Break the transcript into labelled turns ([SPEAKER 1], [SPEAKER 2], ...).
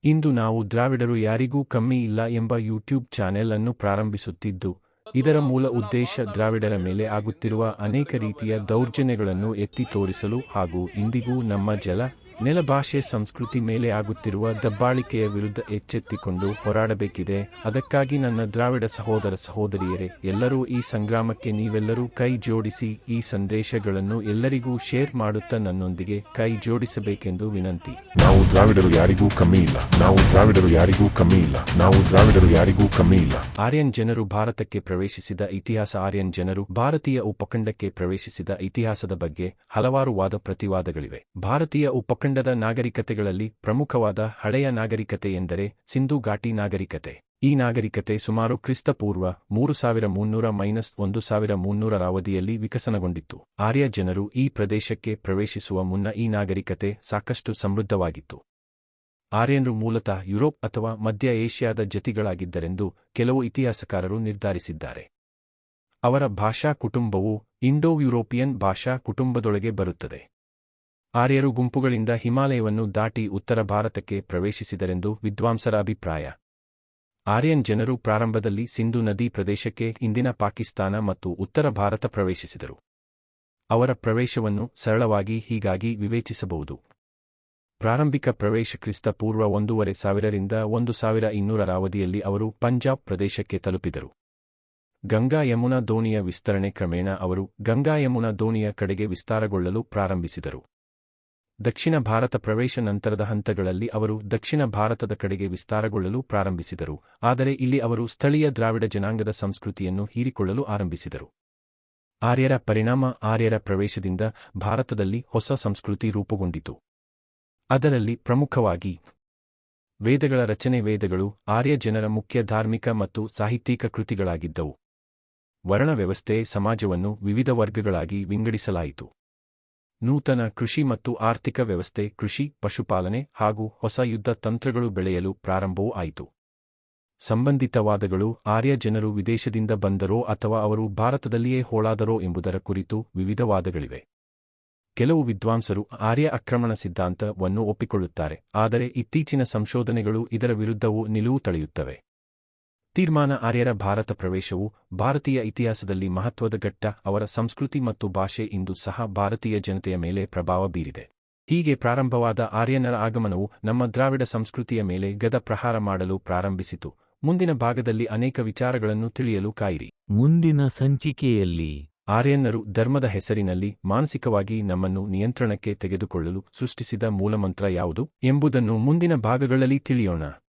[SPEAKER 1] ಇಂದು ನಾವು ದ್ರಾವಿಡರು ಯಾರಿಗೂ ಕಮ್ಮಿ ಇಲ್ಲ ಎಂಬ ಯೂಟ್ಯೂಬ್ ಚಾನೆಲ್ ಅನ್ನು ಪ್ರಾರಂಭಿಸುತ್ತಿದ್ದು, ಇದರ ಮೂಲ ಉದ್ದೇಶ ದ್ರಾವಿಡರ ಮೇಲೆ ಆಗುತ್ತಿರುವ ಅನೇಕ ರೀತಿಯ ದೌರ್ಜನ್ಯಗಳನ್ನು ಎತ್ತಿ ತೋರಿಸಲು ಹಾಗೂ ಇಂದಿಗೂ ನಮ್ಮ ಜಲ, ನೆಲ, ಭಾಷೆ, ಸಂಸ್ಕೃತಿ ಮೇಲೆ ಆಗುತ್ತಿರುವ ದಬ್ಬಾಳಿಕೆಯ ವಿರುದ್ಧ ಎಚ್ಚೆತ್ತುಕೊಂಡು ಹೋರಾಡಬೇಕಿದೆ. ಅದಕ್ಕಾಗಿ ನನ್ನ ದ್ರಾವಿಡ ಸಹೋದರ ಸಹೋದರಿಯರೇ, ಎಲ್ಲರೂ ಈ ಸಂಗ್ರಾಮಕ್ಕೆ ನೀವೆಲ್ಲರೂ ಕೈ ಜೋಡಿಸಿ ಈ ಸಂದೇಶಗಳನ್ನು ಎಲ್ಲರಿಗೂ ಶೇರ್ ಮಾಡುತ್ತಾ ನನ್ನೊಂದಿಗೆ ಕೈ ಜೋಡಿಸಬೇಕೆಂದು ವಿನಂತಿ.
[SPEAKER 2] ನಾವು ದ್ರಾವಿಡರು ಯಾರಿಗೂ ಕಮ್ಮಿ ಇಲ್ಲ. ನಾವು ದ್ರಾವಿಡರು ಯಾರಿಗೂ ಕಮ್ಮಿ ಇಲ್ಲ. ನಾವು ದ್ರಾವಿಡರು ಯಾರಿಗೂ ಕಮ್ಮಿ ಇಲ್ಲ.
[SPEAKER 1] ಆರ್ಯನ್ ಜನರು ಭಾರತಕ್ಕೆ ಪ್ರವೇಶಿಸಿದ ಇತಿಹಾಸ. ಆರ್ಯನ್ ಜನರು ಭಾರತೀಯ ಉಪಖಂಡಕ್ಕೆ ಪ್ರವೇಶಿಸಿದ ಇತಿಹಾಸದ ಬಗ್ಗೆ ಹಲವಾರು ವಾದ ಪ್ರತಿವಾದಗಳಿವೆ. ಭಾರತೀಯ ಉಪಖಂಡದ ನಾಗರಿಕತೆಗಳಲ್ಲಿ ಪ್ರಮುಖವಾದ ಹಳೆಯ ನಾಗರಿಕತೆ ಎಂದರೆ ಸಿಂಧೂ ಘಾಟಿ ನಾಗರಿಕತೆ. ಈ ನಾಗರಿಕತೆ ಸುಮಾರು ಕ್ರಿಸ್ತಪೂರ್ವ 3300-1300 ಅವಧಿಯಲ್ಲಿ ವಿಕಸನಗೊಂಡಿತ್ತು. ಆರ್ಯ ಜನರು ಈ ಪ್ರದೇಶಕ್ಕೆ ಪ್ರವೇಶಿಸುವ ಮುನ್ನ ಈ ನಾಗರಿಕತೆ ಸಾಕಷ್ಟು ಸಮೃದ್ಧವಾಗಿತ್ತು. ಆರ್ಯನರು ಮೂಲತಃ ಯುರೋಪ್ ಅಥವಾ ಮಧ್ಯ ಏಷ್ಯಾದ ಜತಿಗಳಾಗಿದ್ದರೆಂದು ಕೆಲವು ಇತಿಹಾಸಕಾರರು ನಿರ್ಧರಿಸಿದ್ದಾರೆ. ಅವರ ಭಾಷಾ ಕುಟುಂಬವು ಇಂಡೋ-ಯುರೋಪಿಯನ್ ಭಾಷಾ ಕುಟುಂಬದೊಳಗೆ ಬರುತ್ತದೆ. ಆರ್ಯರು ಗುಂಪುಗಳಿಂದ ಹಿಮಾಲಯವನ್ನು ದಾಟಿ ಉತ್ತರ ಭಾರತಕ್ಕೆ ಪ್ರವೇಶಿಸಿದರೆಂದು ವಿದ್ವಾಂಸರ ಅಭಿಪ್ರಾಯ. ಆರ್ಯನ್ ಜನರು ಪ್ರಾರಂಭದಲ್ಲಿ ಸಿಂಧು ನದಿ ಪ್ರದೇಶಕ್ಕೆ ಇಂದಿನ ಪಾಕಿಸ್ತಾನ ಮತ್ತು ಉತ್ತರ ಭಾರತ ಪ್ರವೇಶಿಸಿದರು. ಅವರ ಪ್ರವೇಶವನ್ನು ಸರಳವಾಗಿ ಹೀಗಾಗಿ ವಿವೇಚಿಸಬಹುದು. ಪ್ರಾರಂಭಿಕ ಪ್ರವೇಶ ಕ್ರಿಸ್ತ ಪೂರ್ವ 1500ರಿಂದ 1200 ಅವಧಿಯಲ್ಲಿ ಅವರು ಪಂಜಾಬ್ ಪ್ರದೇಶಕ್ಕೆ ತಲುಪಿದರು. ಗಂಗಾ ಯಮುನಾ ದೋಣಿಯ ವಿಸ್ತರಣೆ ಕ್ರಮೇಣ ಅವರು ಗಂಗಾ ಯಮುನಾ ದೋಣಿಯ ಕಡೆಗೆ ವಿಸ್ತಾರಗೊಳ್ಳಲು ಪ್ರಾರಂಭಿಸಿದರು. ದಕ್ಷಿಣ ಭಾರತ ಪ್ರವೇಶ ನಂತರದ ಹಂತಗಳಲ್ಲಿ ಅವರು ದಕ್ಷಿಣ ಭಾರತದ ಕಡೆಗೆ ವಿಸ್ತಾರಗೊಳ್ಳಲು ಪ್ರಾರಂಭಿಸಿದರು. ಆದರೆ ಇಲ್ಲಿ ಅವರು ಸ್ಥಳೀಯ ದ್ರಾವಿಡ ಜನಾಂಗದ ಸಂಸ್ಕೃತಿಯನ್ನು ಹೀರಿಕೊಳ್ಳಲು ಆರಂಭಿಸಿದರು. ಆರ್ಯರ ಪರಿಣಾಮ. ಆರ್ಯರ ಪ್ರವೇಶದಿಂದ ಭಾರತದಲ್ಲಿ ಹೊಸ ಸಂಸ್ಕೃತಿ ರೂಪುಗೊಂಡಿತು. ಅದರಲ್ಲಿ ಪ್ರಮುಖವಾಗಿ ವೇದಗಳ ರಚನೆ. ವೇದಗಳು ಆರ್ಯ ಜನರ ಮುಖ್ಯ ಧಾರ್ಮಿಕ ಮತ್ತು ಸಾಹಿತ್ಯಿಕ ಕೃತಿಗಳಾಗಿದ್ದವು. ವರ್ಣ ವ್ಯವಸ್ಥೆ. ಸಮಾಜವನ್ನು ವಿವಿಧ ವರ್ಗಗಳಾಗಿ ವಿಂಗಡಿಸಲಾಯಿತು. ನೂತನ ಕೃಷಿ ಮತ್ತು ಆರ್ಥಿಕ ವ್ಯವಸ್ಥೆ. ಕೃಷಿ, ಪಶುಪಾಲನೆ ಹಾಗೂ ಹೊಸ ಯುದ್ಧ ತಂತ್ರಗಳು ಬೆಳೆಯಲು ಪ್ರಾರಂಭವೂ ಆಯಿತು. ಸಂಬಂಧಿತವಾದಗಳು. ಆರ್ಯ ಜನರು ವಿದೇಶದಿಂದ ಬಂದರೋ ಅಥವಾ ಅವರು ಭಾರತದಲ್ಲಿಯೇ ಹೋಳಾದರೋ ಎಂಬುದರ ಕುರಿತು ವಿವಿಧ ವಾದಗಳಿವೆ. ಕೆಲವು ವಿದ್ವಾಂಸರು ಆರ್ಯ ಆಕ್ರಮಣ ಸಿದ್ಧಾಂತವನ್ನು ಒಪ್ಪಿಕೊಳ್ಳುತ್ತಾರೆ, ಆದರೆ ಇತ್ತೀಚಿನ ಸಂಶೋಧನೆಗಳು ಇದರ ವಿರುದ್ಧವೂ ನಿಲುವು ತಳೆಯುತ್ತವೆ. ತೀರ್ಮಾನ. ಆರ್ಯರ ಭಾರತ ಪ್ರವೇಶವು ಭಾರತೀಯ ಇತಿಹಾಸದಲ್ಲಿ ಮಹತ್ವದ ಘಟ್ಟ. ಅವರ ಸಂಸ್ಕೃತಿ ಮತ್ತು ಭಾಷೆ ಇಂದು ಸಹ ಭಾರತೀಯ ಜನತೆಯ ಮೇಲೆ ಪ್ರಭಾವ ಬೀರಿದೆ. ಹೀಗೆ ಪ್ರಾರಂಭವಾದ ಆರ್ಯನರ ಆಗಮನವು ನಮ್ಮ ದ್ರಾವಿಡ ಸಂಸ್ಕೃತಿಯ ಮೇಲೆ ಗದ ಪ್ರಹಾರ ಮಾಡಲು ಪ್ರಾರಂಭಿಸಿತು. ಮುಂದಿನ ಭಾಗದಲ್ಲಿ ಅನೇಕ ವಿಚಾರಗಳನ್ನು ತಿಳಿಯಲು ಕಾಯಿರಿ.
[SPEAKER 3] ಮುಂದಿನ ಸಂಚಿಕೆಯಲ್ಲಿ
[SPEAKER 1] ಆರ್ಯನ್ನರು ಧರ್ಮದ ಹೆಸರಿನಲ್ಲಿ ಮಾನಸಿಕವಾಗಿ ನಮ್ಮನ್ನು ನಿಯಂತ್ರಣಕ್ಕೆ ತೆಗೆದುಕೊಳ್ಳಲು ಸೃಷ್ಟಿಸಿದ ಮೂಲಮಂತ್ರ ಯಾವುದು ಎಂಬುದನ್ನು ಮುಂದಿನ ಭಾಗಗಳಲ್ಲಿ ತಿಳಿಯೋಣ.